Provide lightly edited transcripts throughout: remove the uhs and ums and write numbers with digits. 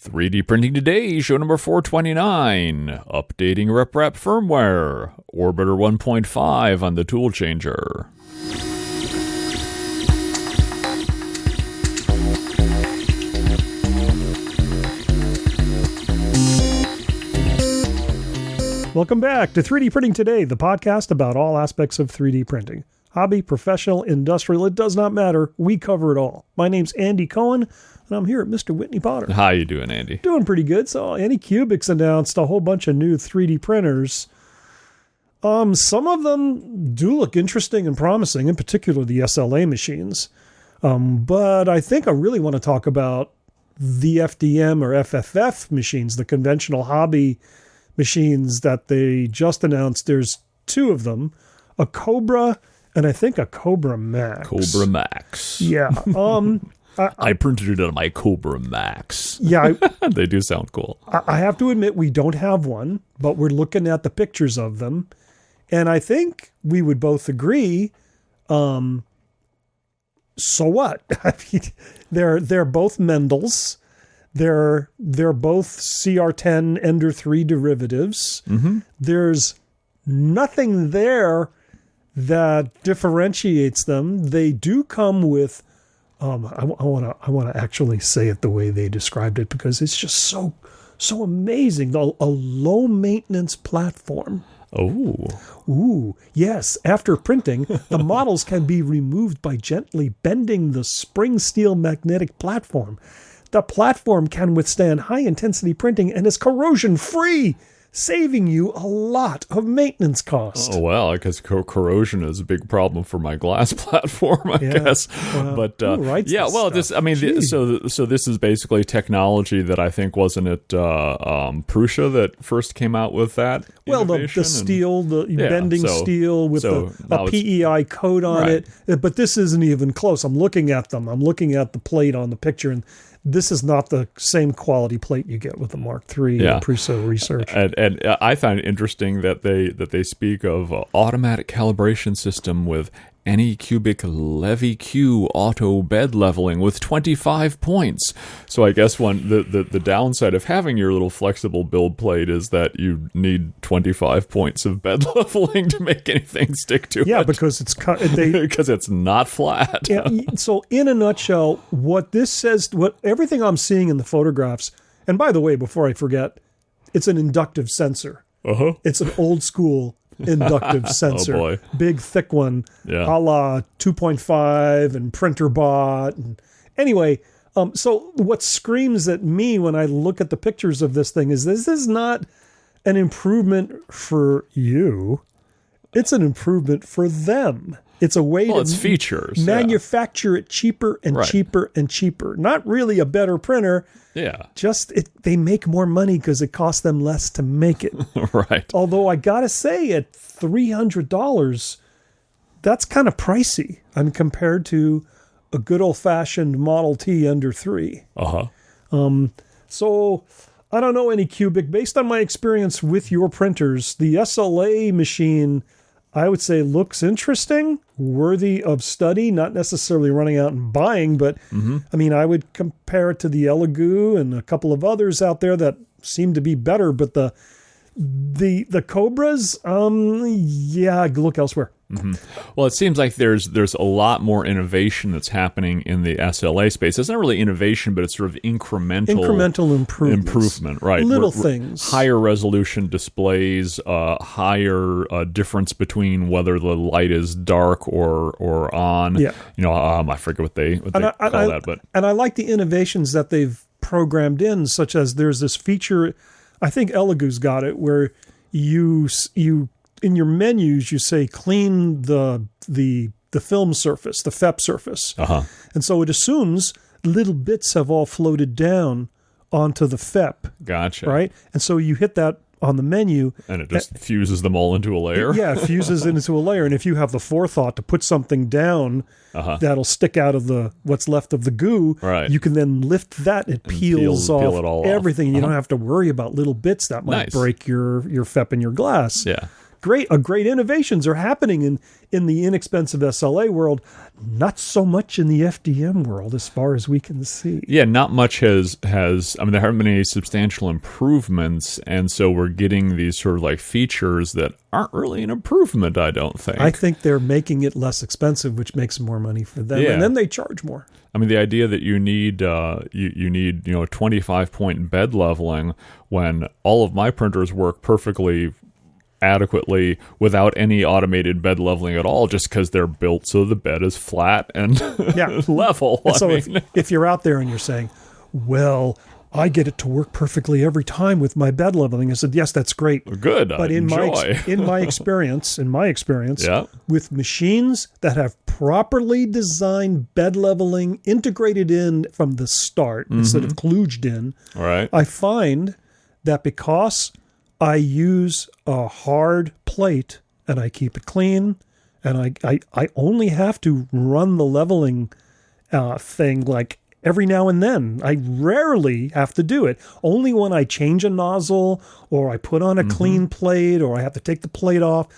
3D Printing Today, show number 429, updating RepRap firmware, Orbitor 1.5 on the tool changer. Welcome back to 3D Printing Today, the podcast about all aspects of 3D printing. Hobby, professional, industrial, it does not matter. We cover it all. My name's Andy Cohen, and I'm here at Mr. Whitney Potter. How you doing, Andy? Doing pretty good. So Anycubics announced a whole bunch of new 3D printers. Some of them do look interesting and promising, in particular the SLA machines. But I think I really want to talk about the FDM or FFF machines, the conventional hobby machines that they just announced. There's two of them, a Cobra and I think a Cobra Max. Cobra Max. Yeah. I printed it on my Cobra Max. Yeah. They do sound cool. I have to admit we don't have one, but we're looking at the pictures of them. And I think we would both agree, so what? I mean, they're both Mendel's. They're both CR10 Ender 3 derivatives. Mm-hmm. There's nothing there that differentiates them. They do come with I want to actually say it the way they described it because it's just so amazing. A low maintenance platform. Ooh, yes. After printing, the models can be removed by gently bending the spring steel magnetic platform. The platform can withstand high-intensity printing and is corrosion-free, saving you a lot of maintenance costs. Oh, well, because corrosion is a big problem for my glass platform, I guess. But yeah, well, this so this is basically technology that I think, wasn't it Prusa that first came out with that? Well, the steel, bending steel with a PEI coat on it. But this isn't even close. I'm looking at them. I'm looking at the plate on the picture, and this is not the same quality plate you get with the Mark III Prusa research. And I find it interesting that they speak of automatic calibration system with Anycubic Levy Q auto bed leveling with 25 points. So I guess the downside of having your little flexible build plate is that you need 25 points of bed leveling to make anything stick to it. Yeah, because it's not flat. Yeah, so in a nutshell, what this says, what everything I'm seeing in the photographs, and by the way, before I forget, it's an inductive sensor. Uh-huh. It's an old school inductive sensor. Oh boy. Big, thick one, a la 2.5 and PrinterBot. And anyway, so what screams at me when I look at the pictures of this thing is this is not an improvement for you. It's an improvement for them. It's a way to it's features, manufacture it cheaper and cheaper and cheaper. Not really a better printer. Yeah. Just they make more money because it costs them less to make it. Right. Although I got to say at $300, that's kind of pricey. I mean, compared to a good old-fashioned Model T Ender 3. Uh-huh. So I don't know, Anycubic. Based on my experience with your printers, the SLA machine, I would say, looks interesting, worthy of study, not necessarily running out and buying, but I mean, I would compare it to the Elegoo and a couple of others out there that seem to be better, but the Cobras, look elsewhere. Mm-hmm. Well, it seems like there's a lot more innovation that's happening in the SLA space. It's not really innovation, but it's sort of incremental improvement, right? Little things, higher resolution displays, higher difference between whether the light is dark or on. Yeah, I forget what they call that, but I like the innovations that they've programmed in, such as there's this feature. I think Elegoo's got it where you in your menus, you say clean the film surface, the FEP surface. Uh-huh. And so it assumes little bits have all floated down onto the FEP. Gotcha. Right? And so you hit that on the menu. And it just fuses them all into a layer? Yeah, it fuses into a layer. And if you have the forethought to put something down that'll stick out of what's left of the goo, you can then lift that. It peels off it all everything. You don't have to worry about little bits that might break your FEP in your glass. Yeah. great innovations are happening in the inexpensive SLA world, not so much in the FDM world as far as we can see. Yeah, not much has there haven't been any substantial improvements, and so we're getting these sort of like features that aren't really an improvement, I don't think. I think they're making it less expensive, which makes more money for them, and then they charge more. I mean, the idea that you need you need 25-point bed leveling when all of my printers work perfectly adequately without any automated bed leveling at all, just because they're built so the bed is flat and level. And so if you're out there and you're saying, well, I get it to work perfectly every time with my bed leveling, I said, yes, that's great. Good. But in my experience, with machines that have properly designed bed leveling integrated in from the start instead of kludged in, right, I find that because I use a hard plate and I keep it clean, and I only have to run the leveling thing like every now and then. I rarely have to do it. Only when I change a nozzle or I put on a clean plate or I have to take the plate off.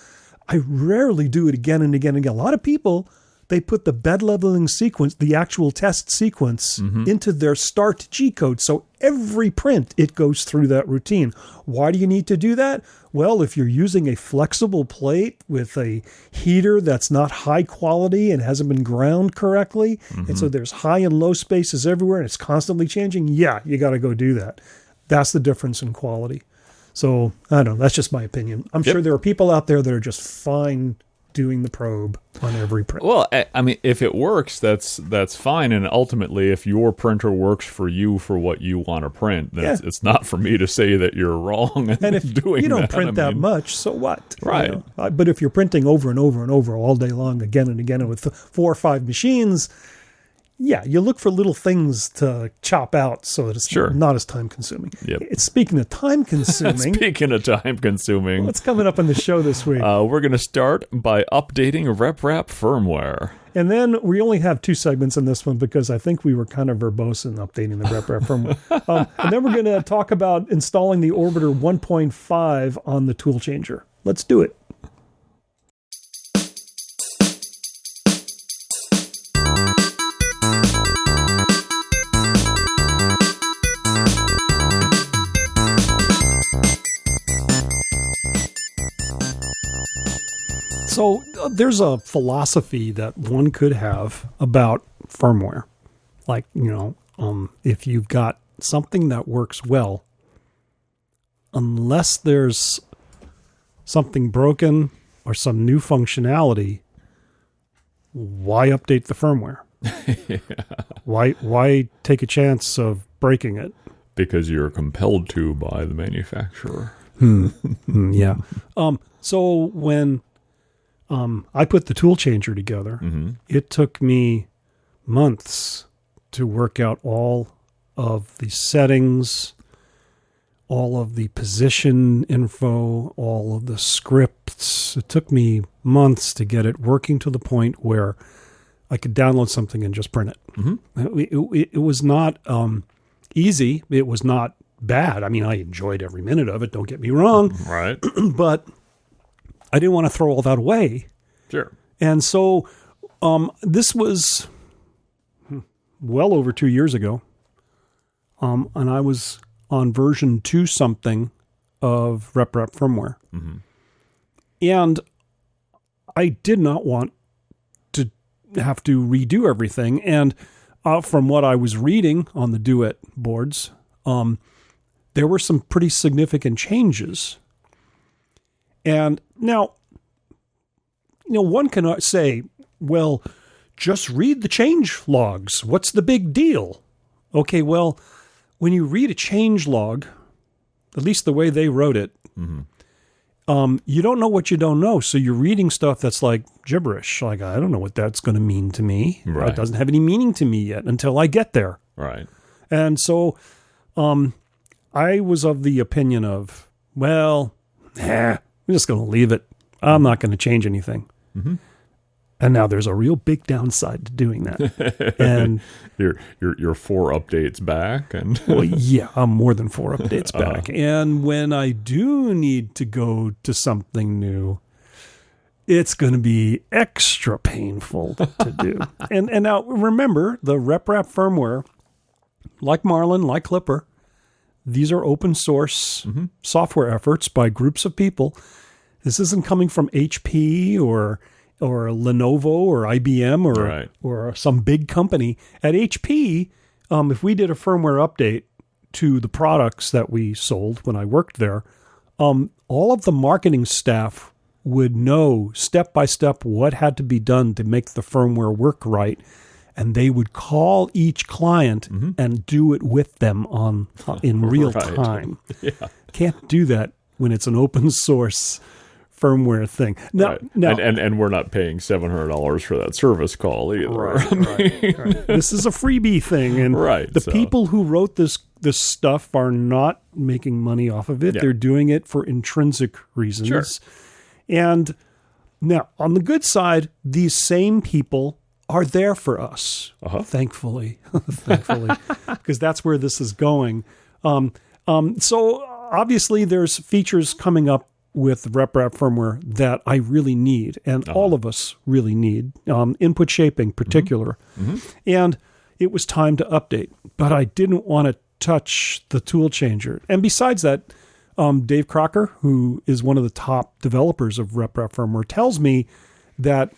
I rarely do it again and again and again. A lot of people, they put the bed leveling sequence, the actual test sequence, into their start G-code. So every print, it goes through that routine. Why do you need to do that? Well, if you're using a flexible plate with a heater that's not high quality and hasn't been ground correctly, and so there's high and low spaces everywhere and it's constantly changing, yeah, you got to go do that. That's the difference in quality. So, I don't know. That's just my opinion. I'm sure there are people out there that are just fine doing the probe on every print. Well, I mean, if it works, that's fine. And ultimately, if your printer works for you for what you want to print, then it's not for me to say that you're wrong. And if you don't print that much, so what? Right. But if you're printing over and over and over all day long, again and again, with 4 or 5 machines, yeah, you look for little things to chop out so that it's not as time consuming. Yep. Speaking of time consuming. What's coming up on the show this week? We're going to start by updating ReprapFirmware. And then we only have 2 segments in this one because I think we were kind of verbose in updating the ReprapFirmware. And then we're going to talk about installing the Orbitor 1.5 on the tool changer. Let's do it. So there's a philosophy that one could have about firmware. Like, if you've got something that works well, unless there's something broken or some new functionality, why update the firmware? Why take a chance of breaking it? Because you're compelled to by the manufacturer. Yeah. So when I put the tool changer together, it took me months to work out all of the settings, all of the position info, all of the scripts. It took me months to get it working to the point where I could download something and just print it. It was not easy. It was not bad. I mean, I enjoyed every minute of it, don't get me wrong. Right. But I didn't want to throw all that away. Sure. And so this was well over 2 years ago. And I was on version 2 something of ReprapFirmware. And I did not want to have to redo everything. And from what I was reading on the Duet boards, there were some pretty significant changes. And now, one can say, well, just read the change logs. What's the big deal? Okay, well, when you read a change log, at least the way they wrote it, you don't know what you don't know. So you're reading stuff that's like gibberish. Like, I don't know what that's going to mean to me. Right. It doesn't have any meaning to me yet until I get there. Right. And so I was of the opinion of, well, I'm just going to leave it. I'm not going to change anything. And And now there's a real big downside to doing that. And you're 4 updates back, and well, yeah, I'm more than 4 updates back. And when I do need to go to something new, it's going to be extra painful to do. And now remember, the RepRap firmware, like Marlin, like Clipper, these are open source software efforts by groups of people. This isn't coming from HP or Lenovo or IBM or some big company. At HP, if we did a firmware update to the products that we sold when I worked there, all of the marketing staff would know step by step what had to be done to make the firmware work right. And they would call each client and do it with them in real time. Yeah. Can't do that when it's an open source firmware thing. No. And we're not paying $700 for that service call either. Right. This is a freebie thing. And the people who wrote this stuff are not making money off of it. Yeah. They're doing it for intrinsic reasons. Sure. And now, on the good side, these same people are there for us, thankfully, because that's where this is going. So obviously, there's features coming up with RepRap firmware that I really need, and all of us really need, input shaping particular. And it was time to update, but I didn't want to touch the tool changer. And besides that, Dave Crocker, who is one of the top developers of RepRap firmware, tells me that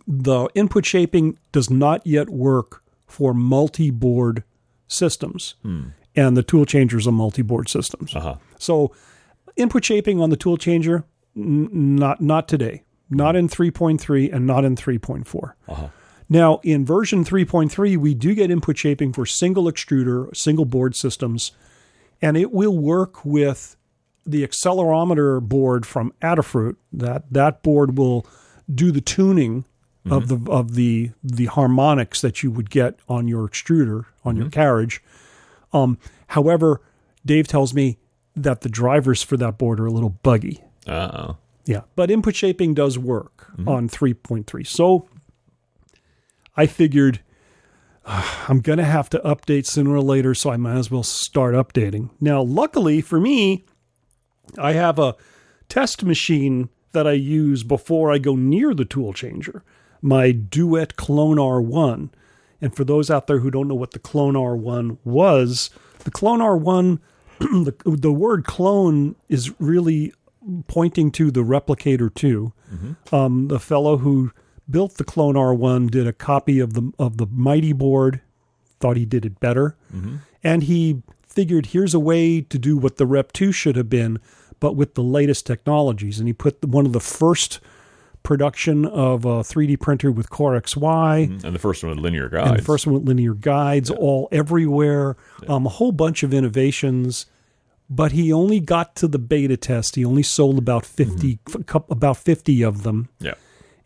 the input shaping does not yet work for multi-board systems, and the tool changers are multi-board systems. So input shaping on the tool changer, not today, not in 3.3 and not in 3.4. Now, in version 3.3, we do get input shaping for single extruder, single board systems, and it will work with the accelerometer board from Adafruit. That board will do the tuning of the harmonics that you would get on your extruder, on your carriage. However, Dave tells me that the drivers for that board are a little buggy. Yeah, but input shaping does work on 3.3. So I figured I'm going to have to update sooner or later, so I might as well start updating. Now, luckily for me, I have a test machine that I use before I go near the tool changer, my Duet Clone R1. And for those out there who don't know what the Clone R1 was, the Clone R1, the word clone is really pointing to the Replicator 2. The fellow who built the Clone R1 did a copy of the Mighty board, thought he did it better, and he figured here's a way to do what the Rep 2 should have been, but with the latest technologies. And he put one of the first production of a 3D printer with Core XY. And the first one with linear guides. All everywhere, a whole bunch of innovations. But he only got to the beta test. He only sold about 50 of them. Yeah.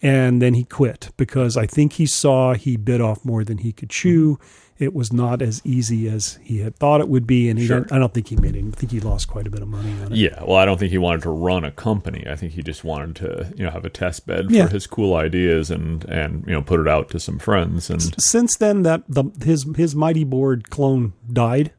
And then he quit because I think he saw he bit off more than he could chew. It was not as easy as he had thought it would be, and I don't think he made it. I think he lost quite a bit of money on it. Yeah, well, I don't think he wanted to run a company. I think he just wanted to, have a test bed for his cool ideas and put it out to some friends. And since then, his Mighty board clone died,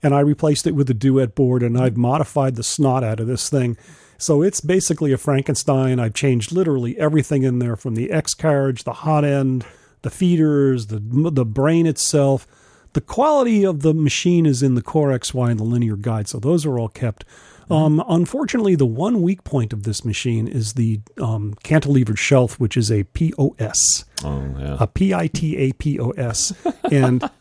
and I replaced it with a Duet board, and I've modified the snot out of this thing. So it's basically a Frankenstein. I've changed literally everything in there, from the X carriage, the hot end, the feeders, the brain itself. The quality of the machine is in the Core XY and the linear guide, so those are all kept. Unfortunately, the one weak point of this machine is the cantilevered shelf, which is a POS. A PITAPOS.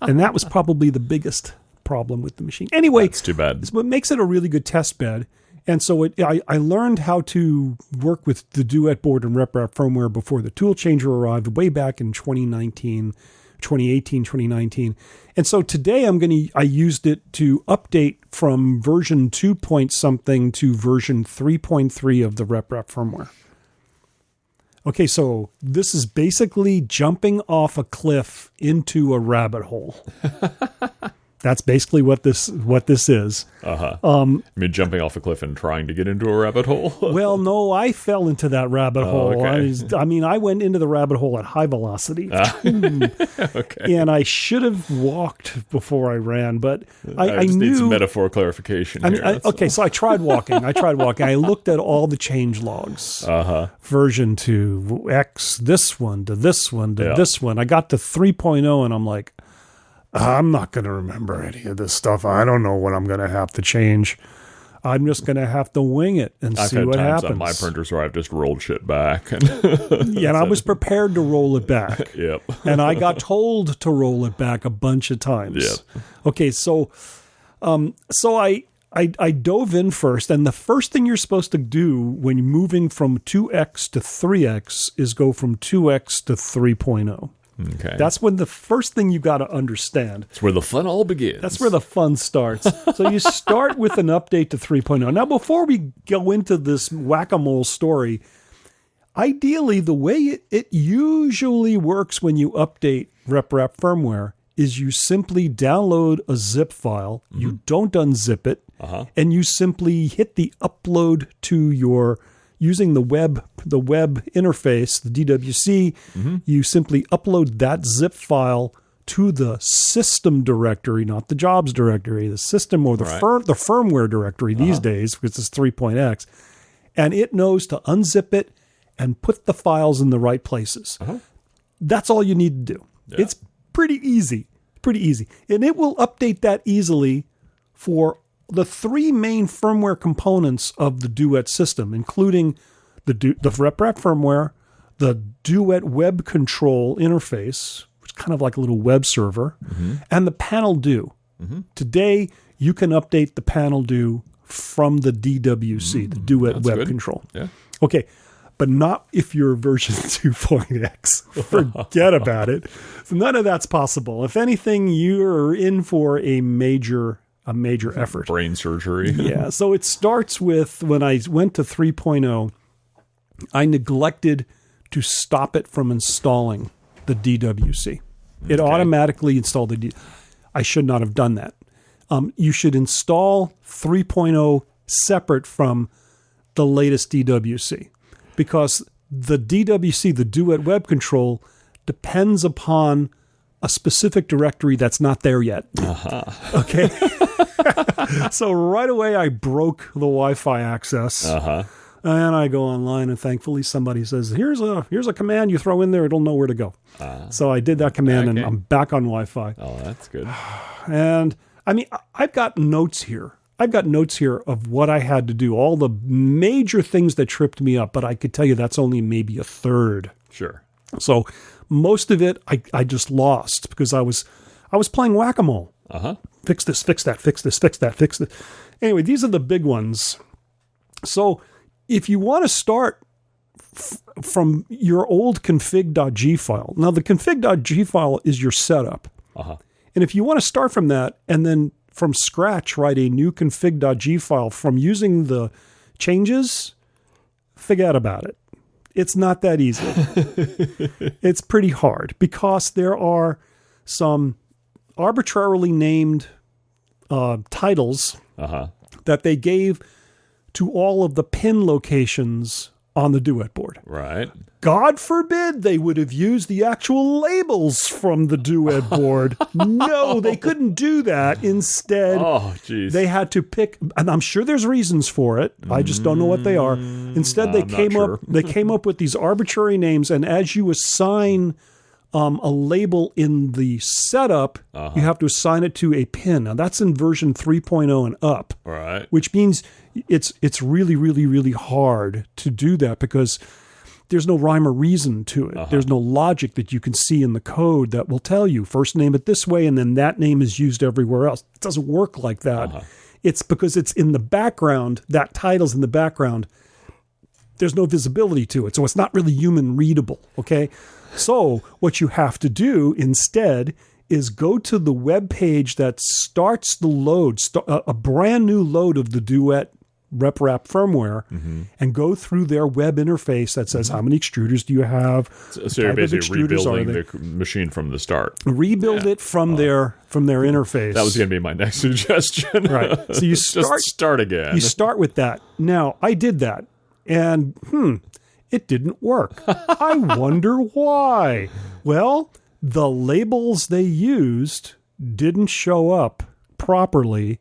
and that was probably the biggest problem with the machine. Anyway, that's too bad. It's what makes it a really good test bed. And so I learned how to work with the Duet board and RepRap firmware before the tool changer arrived way back in 2018, 2019. And so today I used it to update from version 2 point something to version 3.3 of the RepRap firmware. Okay, so this is basically jumping off a cliff into a rabbit hole. That's basically what this is. I mean, jumping off a cliff and trying to get into a rabbit hole. Well, no, I fell into that rabbit hole. okay. I went into the rabbit hole at high velocity. Okay. And I should have walked before I ran, but I just knew... need some metaphor clarification here. So I tried walking. I looked at all the change logs. Version 2, X, this one, to this one, to this one. I got to 3.0 and I'm like, I'm not going to remember any of this stuff. I don't know what I'm going to have to change. I'm just going to have to wing it and see what happens. I've had times on my printers where I've just rolled shit back. And I was prepared to roll it back. Yep. And I got told to roll it back a bunch of times. Yep. Okay, so I dove in first, and the first thing you're supposed to do when you're moving from 2x to 3x is go from 2x to 3.0. Okay. That's when the first thing you got to understand. That's where the fun all begins. That's where the fun starts. So you start with an update to 3.0. Now, before we go into this whack-a-mole story, ideally, the way it usually works when you update ReprapFirmware is you simply download a zip file, you don't unzip it, and you simply hit the upload to your... Using the web interface, the DWC, you simply upload that zip file to the system directory, not the jobs directory, the system or the firmware directory these days, because it's 3.x, and it knows to unzip it and put the files in the right places. That's all you need to do. Yeah. It's pretty easy, and it will update that easily for the three main firmware components of the Duet system, including the ReprapFirmware, the Duet web control interface, which is kind of like a little web server, and the panel do. Today, you can update the panel do from the DWC, the Duet web control. Yeah. Okay, but not if you're version 2.x. Forget about it. So none of that's possible. If anything, you're in for a major effort. Brain surgery. Yeah. So it starts with when I went to 3.0, I neglected to stop it from installing the DWC. It automatically installed the I should not have done that. You should install 3.0 separate from the latest DWC, because the DWC, the Duet web control, depends upon a specific directory that's not there yet. Okay. So right away I broke the Wi-Fi access. And I go online, and thankfully somebody says, here's a command you throw in there, it'll know where to go. So I did that command, and I'm back on Wi-Fi. Oh, that's good. And I mean, I've got notes here. Of what I had to do, all the major things that tripped me up, but I could tell you that's only maybe a third. Sure. So most of it I just lost because I was playing whack-a-mole. Fix this, fix that, fix this, fix that, fix this. Anyway, these are the big ones. So if you want to start from your old config.g file, now the config.g file is your setup. And if you want to start from that and then from scratch write a new config.g file from using the changes, forget about it. It's not that easy. It's pretty hard because there are some arbitrarily named titles that they gave to all of the pin locations on the Duet board. Right. God forbid they would have used the actual labels from the Duet board. No, they couldn't do that. Instead, they had to pick, and I'm sure there's reasons for it. I just don't know what they are. Instead, they came up with these arbitrary names, and as you assign a label in the setup, you have to assign it to a pin. Now that's in version 3.0 and up, right? Which means it's really, really, really hard to do that because there's no rhyme or reason to it. There's no logic that you can see in the code that will tell you first name it this way and then that name is used everywhere else. It doesn't work like that. It's because it's in the background, that title's in the background. There's no visibility to it. So it's not really human readable. Okay. So what you have to do instead is go to the web page that starts the load, a brand new load of the Duet ReprapFirmware and go through their web interface that says how many extruders do you have. So you're basically rebuilding the machine from the start. Rebuild it from their interface. That was going to be my next suggestion. Right. So you start again. You start with that. Now, I did that, and it didn't work. I wonder why. Well, the labels they used didn't show up properly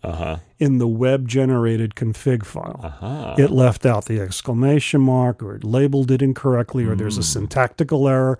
in the web-generated config file. It left out the exclamation mark, or it labeled it incorrectly, or there's a syntactical error.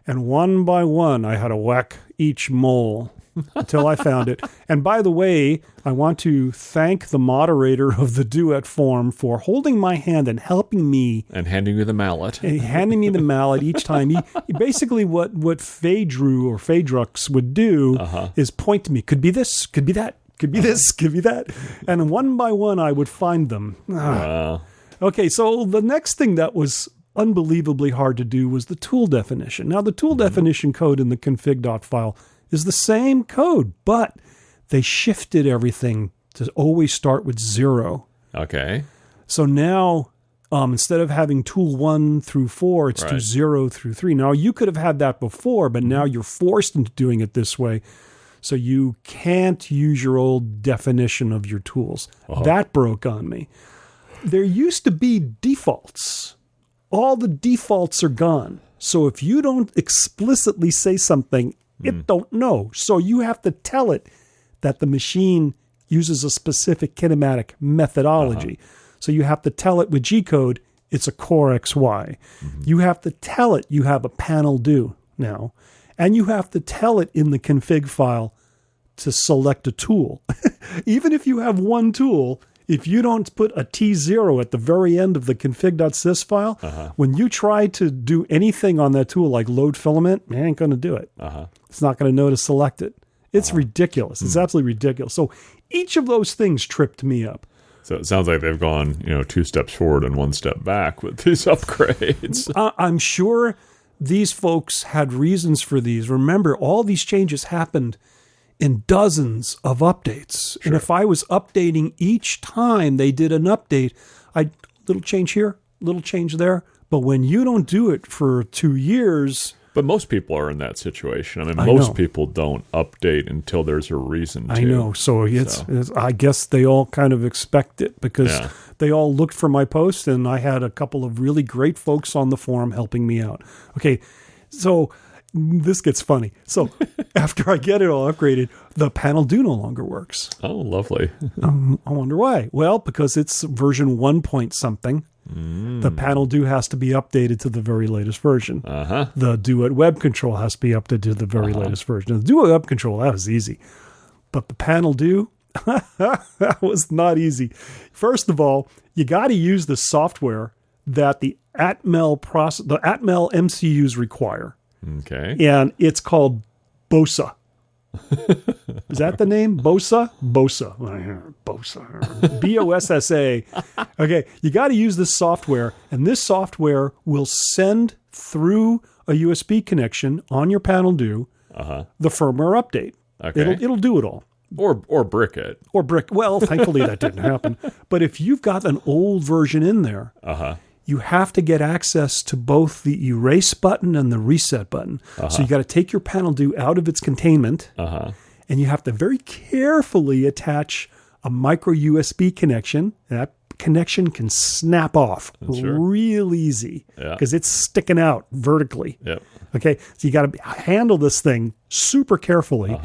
And one by one, I had to whack each mole until I found it. And by the way, I want to thank the moderator of the Duet forum for holding my hand and helping me. And handing you the mallet. And handing me the mallet each time. He basically, what Phaedru or Phaedrux would do is point to me. Could be this, could be that, could be this, could be that. And one by one, I would find them. Wow. Okay, so the next thing that was unbelievably hard to do was the tool definition. Now, the tool definition code in the config.file file is the same code, but they shifted everything to always start with 0. Okay. So now, instead of having tool 1 through 4, it's to 0 through 3. Now, you could have had that before, but now you're forced into doing it this way. So you can't use your old definition of your tools. That broke on me. There used to be defaults. All the defaults are gone. So if you don't explicitly say something, it don't know. So you have to tell it that the machine uses a specific kinematic methodology. So you have to tell it with G-code, it's a core XY. You have to tell it you have a panel do now. And you have to tell it in the config file to select a tool. Even if you have one tool, if you don't put a T0 at the very end of the config.sys file, when you try to do anything on that tool, like load filament, it ain't going to do it. It's not going to know to select it. It's ridiculous. It's absolutely ridiculous. So each of those things tripped me up. So it sounds like they've gone, 2 steps forward and 1 step back with these upgrades. I'm sure these folks had reasons for these. Remember, all these changes happened in dozens of updates. Sure. And if I was updating each time they did an update, little change here, little change there. But when you don't do it for 2 years... But most people are in that situation. I mean, most people don't update until there's a reason to. I know. So it's I guess they all kind of expect it because they all looked for my post, and I had a couple of really great folks on the forum helping me out. Okay, so this gets funny. So after I get it all upgraded, the panel do no longer works. Oh, lovely. I wonder why. Well, because it's version 1 point something. The panel do has to be updated to the very latest version. The Duet web control has to be updated to the very latest version. The Duet web control, that was easy. But the panel do, that was not easy. First of all, you got to use the software that the Atmel MCUs require. Okay. And it's called BOSA. Is that the name? BOSA? BOSA. BOSA. B-O-S-S-A. Okay, you got to use this software, and this software will send through a USB connection on your panel do the firmware update. Okay. It'll do it all. Or brick it. Or brick. Well, thankfully that didn't happen. But if you've got an old version in there, you have to get access to both the erase button and the reset button. So you got to take your panel do out of its containment, and you have to very carefully attach a micro USB connection. That connection can snap off real easy because it's sticking out vertically. Okay, so you got to handle this thing super carefully,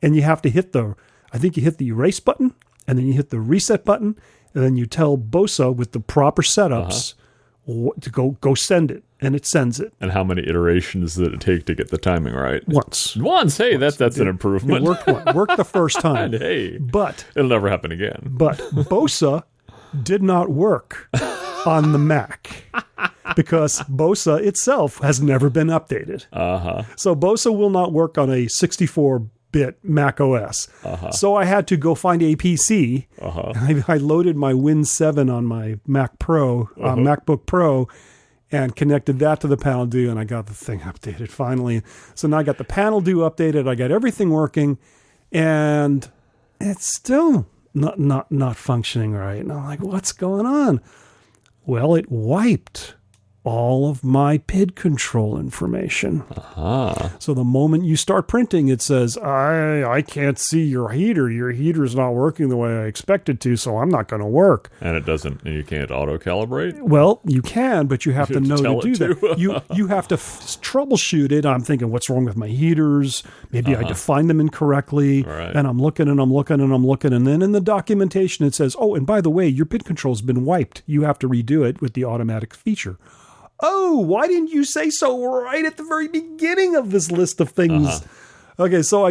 and you have to hit I think you hit the erase button, and then you hit the reset button, and then you tell BOSA with the proper setups to go send it, and it sends it. And how many iterations did it take to get the timing right? Once. Hey, that's an improvement. It worked the first time. Hey, but it'll never happen again. But BOSA did not work on the Mac because BOSA itself has never been updated. So BOSA will not work on a 64-bit Mac OS. So I had to go find a PC. I loaded my Win 7 on my MacBook Pro, and connected that to the panel do, and I got the thing updated finally. So now I got the panel do updated. I got everything working, and it's still not functioning right. And I'm like, what's going on? Well, it wiped all of my PID control information. So the moment you start printing, it says, I can't see your heater. Your heater's not working the way I expected to, so I'm not going to work. And you can't auto-calibrate? Well, you can, but you have to know to do that. You have to troubleshoot it. I'm thinking, what's wrong with my heaters? Maybe I defined them incorrectly. Right. And I'm looking. And then in the documentation, it says, oh, and by the way, your PID control's been wiped. You have to redo it with the automatic feature. Oh, why didn't you say so right at the very beginning of this list of things? Okay, so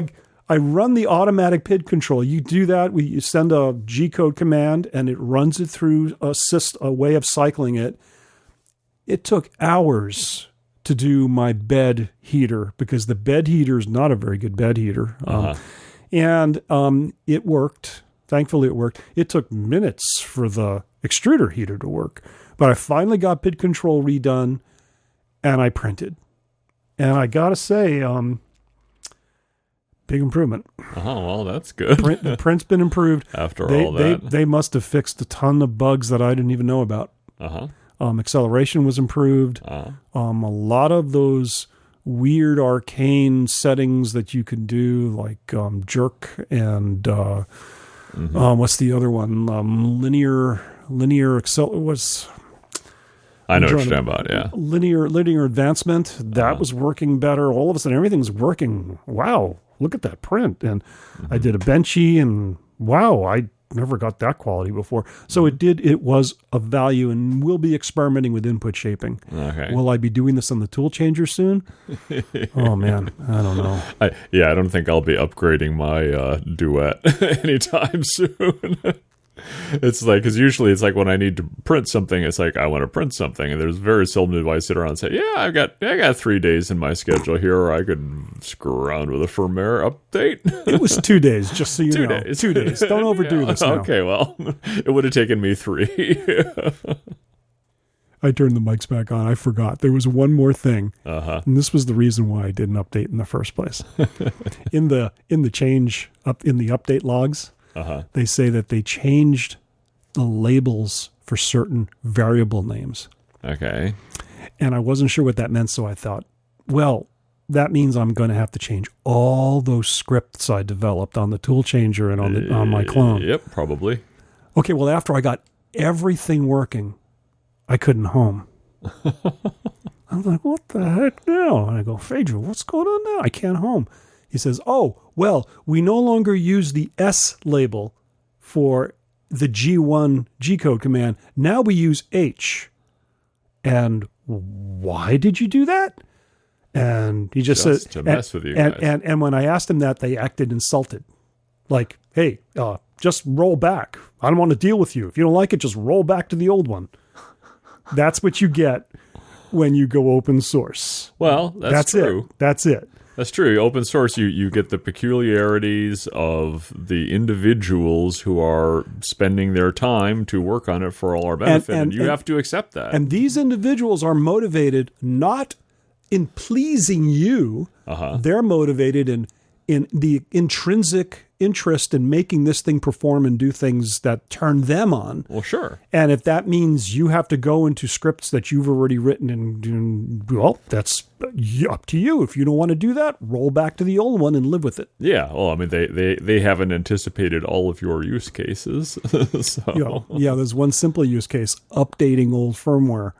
I run the automatic PID control. You do that. You send a G-code command, and it runs it through a way of cycling it. It took hours to do my bed heater because the bed heater is not a very good bed heater. And it worked. Thankfully, it worked. It took minutes for the extruder heater to work. But I finally got PID control redone, and I printed. And I got to say, big improvement. Oh, well, that's good. The print's been improved. After all that. They must have fixed a ton of bugs that I didn't even know about. Acceleration was improved. A lot of those weird arcane settings that you can do, like jerk and what's the other one? Linear was... I know what you're talking about, yeah. Linear advancement, that was working better. All of a sudden, everything's working. Wow, look at that print. And I did a benchy, and wow, I never got that quality before. So it was of value, and we'll be experimenting with input shaping. Okay. Will I be doing this on the tool changer soon? Oh, man, I don't know. I don't think I'll be upgrading my Duet anytime soon. It's like, because usually it's like when I need to print something, it's like I want to print something, and there's very seldom do I sit around and say, yeah, I got 3 days in my schedule here, or I could screw around with a firmware update. It was 2 days, just so you know. 2 days. 2 days. Don't overdo this now. Okay, well, it would have taken me 3. I turned the mics back on. I forgot. There was one more thing. And this was the reason why I didn't update in the first place. in the update logs, they say that they changed the labels for certain variable names. Okay. And I wasn't sure what that meant, so I thought, well, that means I'm going to have to change all those scripts I developed on the tool changer and on my clone. Yep, probably. Okay, well, after I got everything working, I couldn't home. I'm like, what the heck now? And I go, Phaedra, what's going on now? I can't home. He says, oh, well, we no longer use the S label for the G1 G-code command. Now we use H. And why did you do that? And he just said, to mess with you guys. And when I asked him that, they acted insulted. Like, hey, just roll back. I don't want to deal with you. If you don't like it, just roll back to the old one. That's what you get when you go open source. Well, that's true. That's it. That's true. Open source, you get the peculiarities of the individuals who are spending their time to work on it for all our benefit, and you have to accept that. And these individuals are motivated not in pleasing you. They're motivated in the intrinsic interest in making this thing perform and do things that turn them on. Well, sure. And if that means you have to go into scripts that you've already written, well, that's up to you. If you don't want to do that, roll back to the old one and live with it. Yeah. Well, I mean, they haven't anticipated all of your use cases. So. Yeah, there's one simple use case, updating old firmware.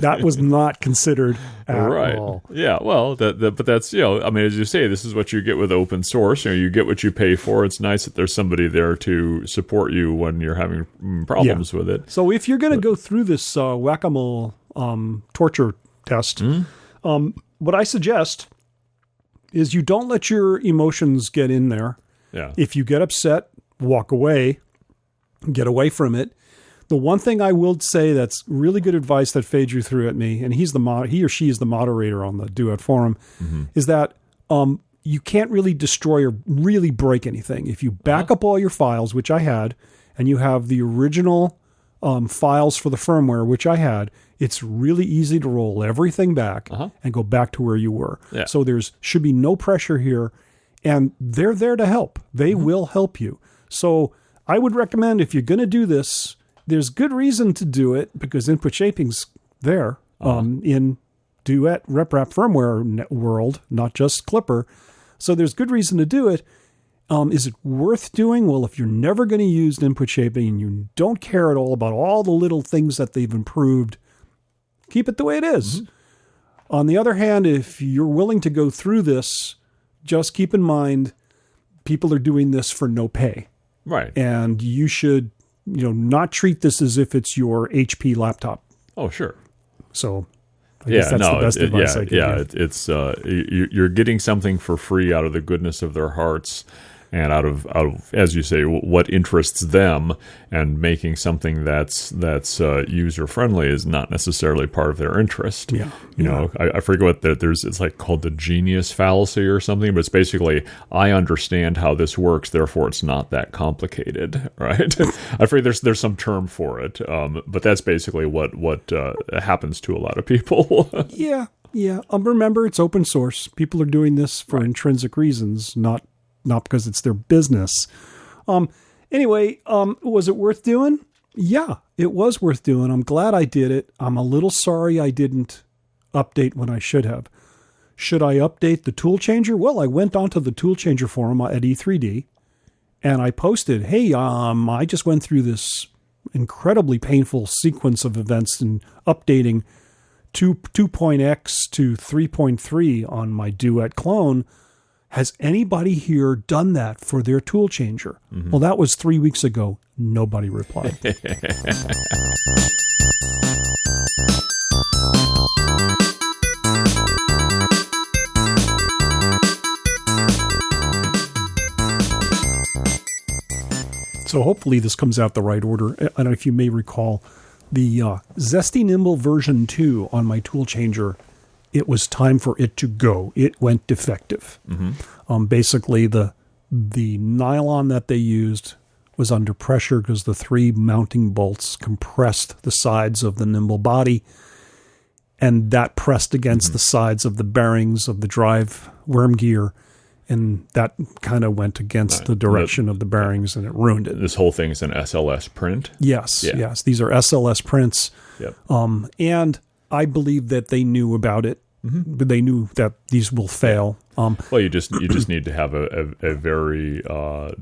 That was not considered at all. Yeah, well, but that's, I mean, as you say, this is what you get with open source. You get what you pay for. It's nice that there's somebody there to support you when you're having problems with it. So if you're going to go through this whack-a-mole torture test, what I suggest is you don't let your emotions get in there. Yeah. If you get upset, walk away, get away from it. The one thing I will say that's really good advice that Phaedra threw at me, and he or she is the moderator on the Duet forum, is that you can't really destroy or really break anything. If you back up all your files, which I had, and you have the original files for the firmware, which I had, it's really easy to roll everything back and go back to where you were. Yeah. So should be no pressure here, and they're there to help. They will help you. So I would recommend if you're going to do this, there's good reason to do it because input shaping's there in Duet ReprapFirmware world, not just Clipper. So there's good reason to do it. Is it worth doing? Well, if you're never going to use input shaping and you don't care at all about all the little things that they've improved, keep it the way it is. On the other hand, if you're willing to go through this, just keep in mind people are doing this for no pay. Right. And you should, not treat this as if it's your HP laptop. Oh, sure. So I guess that's the best advice I can give. It's you're getting something for free out of the goodness of their hearts, and out of as you say, what interests them, and making something that's user friendly is not necessarily part of their interest. Yeah. I forget what it's like called the genius fallacy or something, but it's basically, I understand how this works, therefore it's not that complicated, right? I forget there's some term for it, but that's basically what happens to a lot of people. Yeah. Remember, it's open source. People are doing this for intrinsic reasons, not because it's their business. Anyway, was it worth doing? Yeah, it was worth doing. I'm glad I did it. I'm a little sorry I didn't update when I should have. Should I update the tool changer? Well, I went onto the tool changer forum at E3D and I posted, hey, I just went through this incredibly painful sequence of events and updating 2.x to 3.3 on my Duet clone. Has anybody here done that for their tool changer? Mm-hmm. Well, that was 3 weeks ago. Nobody replied. So hopefully this comes out the right order. I don't know if you may recall the Zesty Nimble version 2 on my tool changer. It was time for it to go. It went defective. Mm-hmm. Basically, the nylon that they used was under pressure because the 3 mounting bolts compressed the sides of the Nimble body, and that pressed against the sides of the bearings of the drive worm gear, and that kind of went against the direction of the bearings, and it ruined it. This whole thing is an SLS print? Yes. These are SLS prints. Yep. And I believe that they knew about it, but they knew that these will fail. Well, you just need to have a very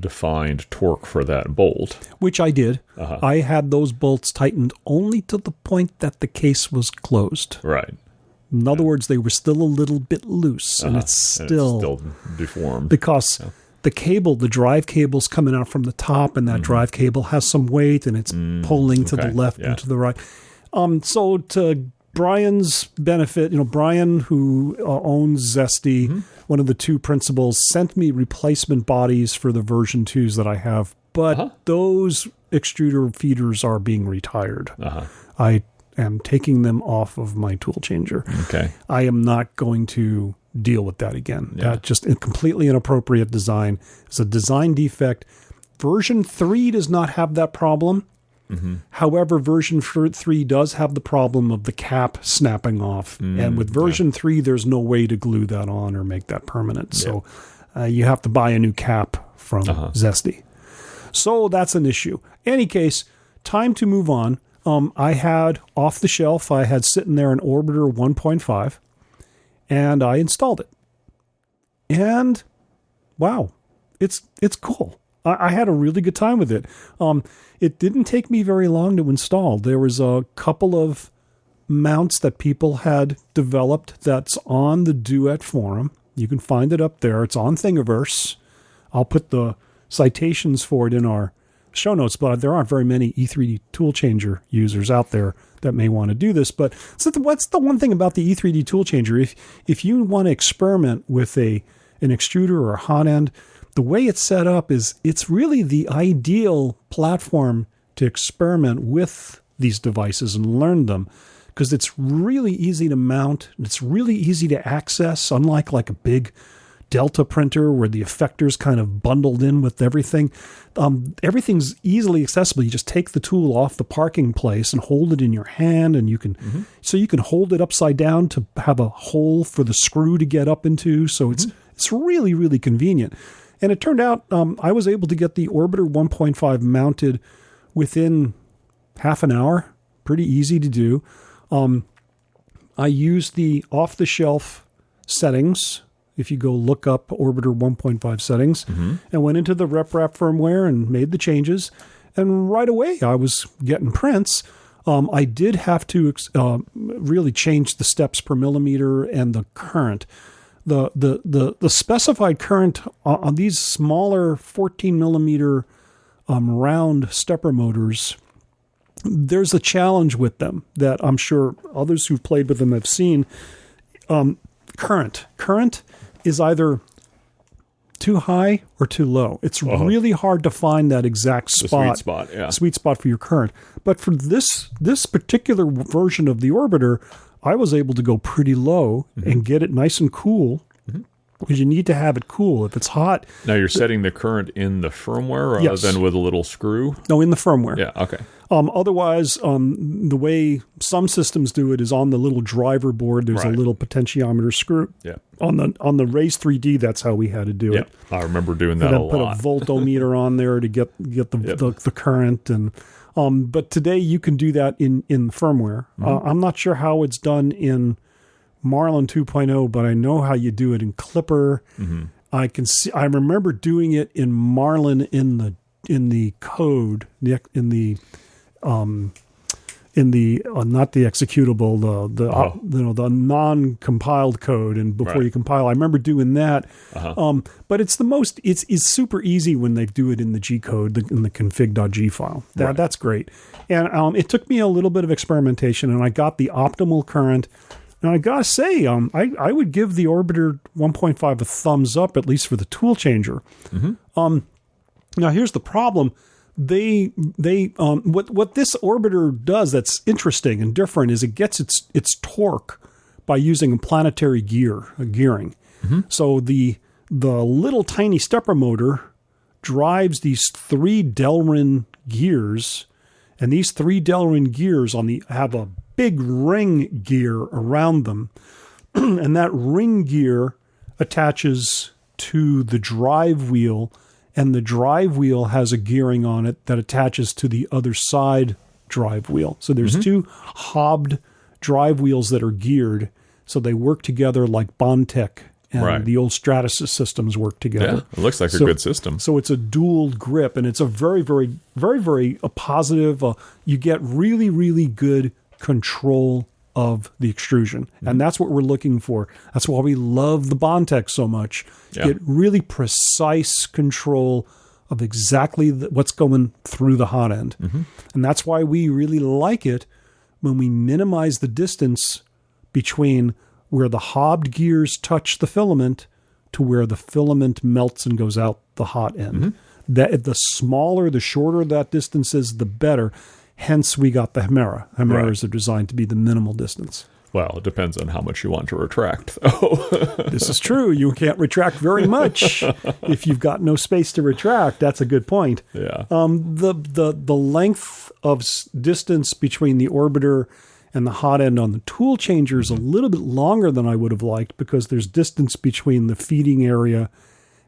defined torque for that bolt, which I did. Uh-huh. I had those bolts tightened only to the point that the case was closed. Right. In other words, they were still a little bit loose, and it's still deformed because the drive cable's coming out from the top, and that drive cable has some weight, and it's pulling to the left and to the right. So to Brian's benefit, Brian, who owns Zesty, one of the 2 principals, sent me replacement bodies for the version 2s that I have, but those extruder feeders are being retired. I am taking them off of my tool changer. Okay. I am not going to deal with that again. Yeah. That's just a completely inappropriate design. It's a design defect. Version 3 does not have that problem. Mm-hmm. However, version 3 does have the problem of the cap snapping off. And with version 3, there's no way to glue that on or make that permanent. So you have to buy a new cap from Zesty. So that's an issue. Any case, time to move on. I had off the shelf, I had sitting there an Orbitor 1.5, and I installed it. And wow, it's cool. I had a really good time with it. It didn't take me very long to install. There was a couple of mounts that people had developed that's on the Duet forum. You can find it up there. It's on Thingiverse. I'll put the citations for it in our show notes, but there aren't very many E3D tool changer users out there that may want to do this. But so what's the one thing about the E3D tool changer? If you want to experiment with an extruder or a hot end, the way it's set up is it's really the ideal platform to experiment with these devices and learn them, because it's really easy to mount. It's really easy to access, unlike like a big Delta printer where the effector's kind of bundled in with everything. Everything's easily accessible. You just take the tool off the parking place and hold it in your hand, and you can so you can hold it upside down to have a hole for the screw to get up into. So it's really, really convenient. And it turned out I was able to get the Orbiter 1.5 mounted within half an hour. Pretty easy to do. I used the off-the-shelf settings. If you go look up Orbiter 1.5 settings, and went into the ReprapFirmware and made the changes, and right away I was getting prints. I did have to really change the steps per millimeter and the current. The specified current on these smaller 14 millimeter round stepper motors, there's a challenge with them that I'm sure others who've played with them have seen. Current is either too high or too low. It's really hard to find that exact spot. Sweet spot for your current. But for this particular version of the Orbiter, I was able to go pretty low and get it nice and cool. Because you need to have it cool. If it's hot... Now you're setting the current in the firmware rather than with a little screw? No, in the firmware. Yeah, okay. Otherwise, the way some systems do it is on the little driver board, there's a little potentiometer screw. Yeah. On the Raise 3D, that's how we had to do it. I remember doing that a lot. Put a voltometer on there to get the current. And but today you can do that in firmware. I'm not sure how it's done in Marlin 2.0, but I know how you do it in Clipper. I remember doing it in Marlin in the code, in the not the executable, the non-compiled code, and before you compile, I remember doing that. But it's it's super easy when they do it in the G code, in the config.g file. That's great. And it took me a little bit of experimentation, and I got the optimal current. Now, I gotta say, I would give the Orbiter 1.5 a thumbs up, at least for the tool changer. Now, here's the problem. What this Orbiter does that's interesting and different is it gets its torque by using a planetary gearing. So the little tiny stepper motor drives these 3 Delrin gears, and these 3 Delrin gears have a big ring gear around them, and that ring gear attaches to the drive wheel, and the drive wheel has a gearing on it that attaches to the other side drive wheel. So there's 2 hobbed drive wheels that are geared, so they work together like Bondtech and the old Stratasys systems work together. Yeah, it looks like a good system. So it's a dual grip, and it's a very, very, very, very positive. You get really, really good control of the extrusion. And that's what we're looking for. That's why we love the Bondtech so much. Get really precise control of exactly what's going through the hot end. And that's why we really like it when we minimize the distance between where the hobbed gears touch the filament to where the filament melts and goes out the hot end. That the smaller, the shorter that distance is, the better. Hence, we got the Hemera. Hemeras are designed to be the minimal distance. Well, it depends on how much you want to retract, though. This is true. You can't retract very much if you've got no space to retract. That's a good point. Yeah. The length of distance between the Orbiter and the hot end on the tool changer is a little bit longer than I would have liked because there's distance between the feeding area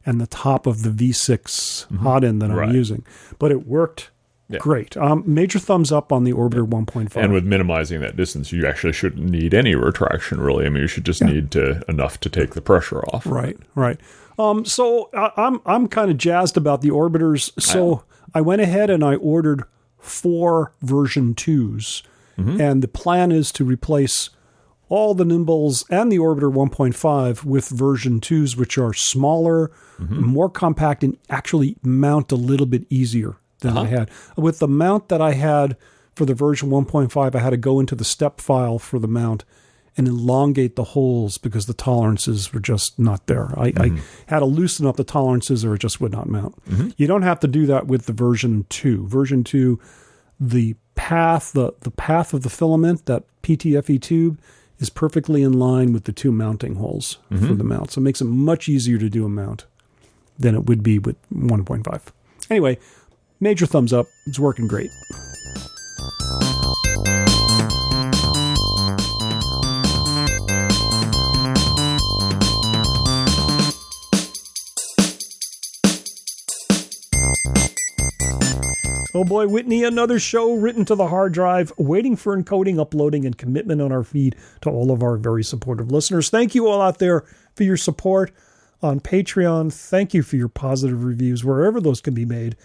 and the top of the V6 hot end that I'm using. But it worked great. Major thumbs up on the Orbiter 1.5. And with minimizing that distance, you actually shouldn't need any retraction, really. I mean, you should just need enough to take the pressure off. Right. So I'm kind of jazzed about the Orbiters. So I went ahead and I ordered 4 version 2s. And the plan is to replace all the Nimbles and the Orbiter 1.5 with version 2s, which are smaller, more compact, and actually mount a little bit easier than I had. With the mount that I had for the version 1.5, I had to go into the step file for the mount and elongate the holes because the tolerances were just not there. I had to loosen up the tolerances or it just would not mount. You don't have to do that with the version 2. Version 2, the path of the filament, that PTFE tube, is perfectly in line with the 2 mounting holes for the mount. So it makes it much easier to do a mount than it would be with 1.5. Anyway, major thumbs up. It's working great. Oh boy, Whitney, another show written to the hard drive, waiting for encoding, uploading, and commitment on our feed to all of our very supportive listeners. Thank you all out there for your support on Patreon. Thank you for your positive reviews, wherever those can be made.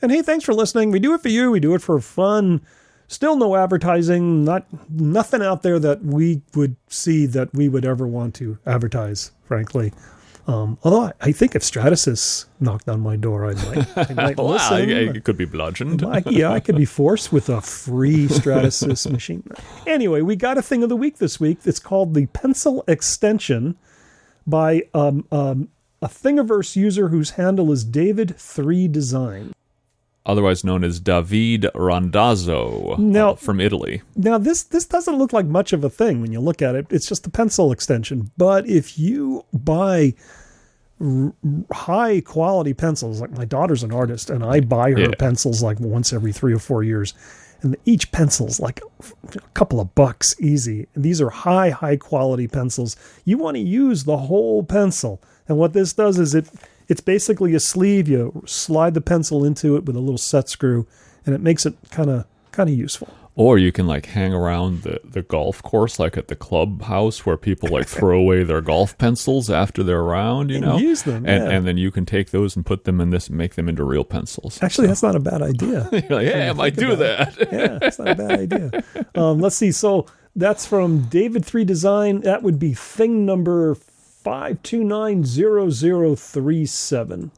And hey, thanks for listening. We do it for you. We do it for fun. Still no advertising, nothing out there that we would see that we would ever want to advertise, frankly. Although I think if Stratasys knocked on my door, I might listen. It could be bludgeoned. I could be forced with a free Stratasys machine. Anyway, we got a thing of the week this week. It's called the Pencil Extension by a Thingiverse user whose handle is David3Design. Otherwise known as David Randazzo from Italy. Now, this doesn't look like much of a thing when you look at it. It's just a pencil extension. But if you buy high-quality pencils, like my daughter's an artist, and I buy her pencils like once every 3 or 4 years, and each pencil's like a couple of bucks easy. And these are high-quality pencils. You want to use the whole pencil. And what this does is it's basically a sleeve. You slide the pencil into it with a little set screw, and it makes it kind of useful. Or you can like hang around the golf course, like at the clubhouse where people like throw away their golf pencils after they're around, you know? Use them, and then you can take those and put them in this and make them into real pencils. Actually, that's not a bad idea. You're like, hey, I might do that. Yeah, that's not a bad idea. Let's see. So that's from David3Design. That would be thing number 5290037.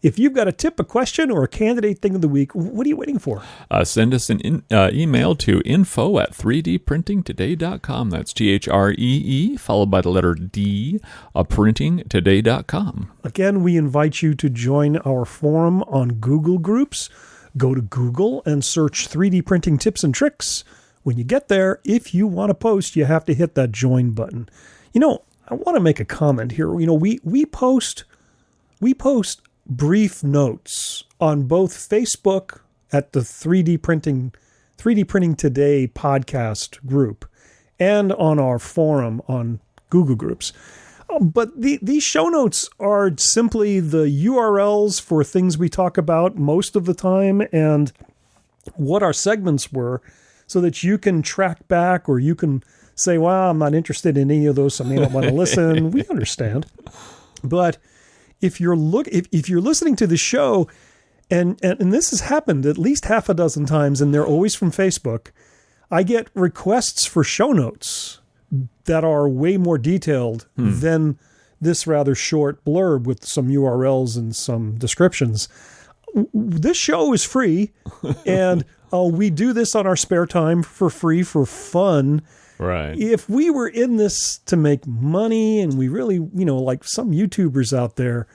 If you've got a tip, a question, or a candidate thing of the week, what are you waiting for? Send us an email to info@3dprintingtoday.com. That's THREE, followed by the letter D, printingtoday.com. Again, we invite you to join our forum on Google Groups. Go to Google and search 3D printing tips and tricks. When you get there, if you want to post, you have to hit that join button. You know, I want to make a comment here. You know, we post brief notes on both Facebook at the 3D Printing Today podcast group and on our forum on Google Groups. But these show notes are simply the URLs for things we talk about most of the time and what our segments were, so that you can track back, or you can say, well, I'm not interested in any of those, so I may not want to listen. We understand. But if you're listening to the show, and this has happened at least half a dozen times, and they're always from Facebook, I get requests for show notes that are way more detailed than this rather short blurb with some URLs and some descriptions. This show is free, and we do this on our spare time for free, for fun. Right. If we were in this to make money, and we really, like some YouTubers out there,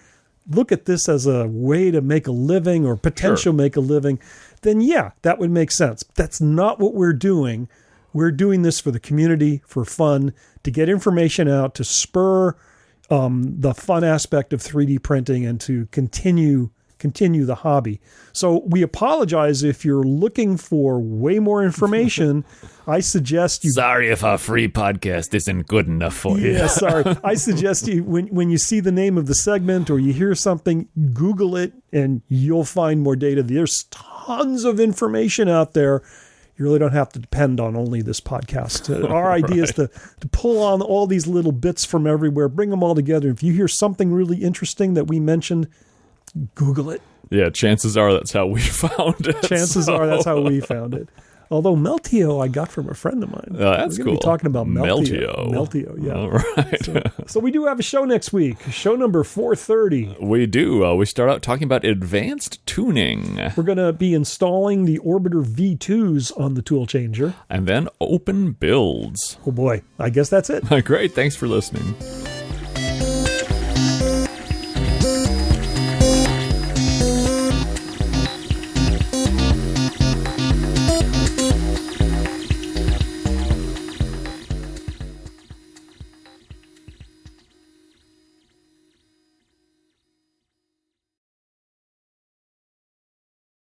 look at this as a way to make a living or potential make a living, then yeah, that would make sense. That's not what we're doing. We're doing this for the community, for fun, to get information out, to spur the fun aspect of 3D printing, and to continue the hobby. So we apologize if you're looking for way more information. I suggest you... Sorry if our free podcast isn't good enough for you. Yeah, sorry. I suggest you, when you see the name of the segment or you hear something, Google it and you'll find more data. There's tons of information out there. You really don't have to depend on only this podcast. Our idea is to pull on all these little bits from everywhere, bring them all together. If you hear something really interesting that we mentioned, Google it. Yeah, chances are that's how we found it. Chances are that's how we found it. Although Meltio I got from a friend of mine. That's cool. We're be talking about Meltio. Meltio, yeah. All right. So we do have a show next week. Show number 430. We do. We start out talking about advanced tuning. We're going to be installing the Orbitor V2s on the tool changer. And then open builds. Oh boy. I guess that's it. Great. Thanks for listening.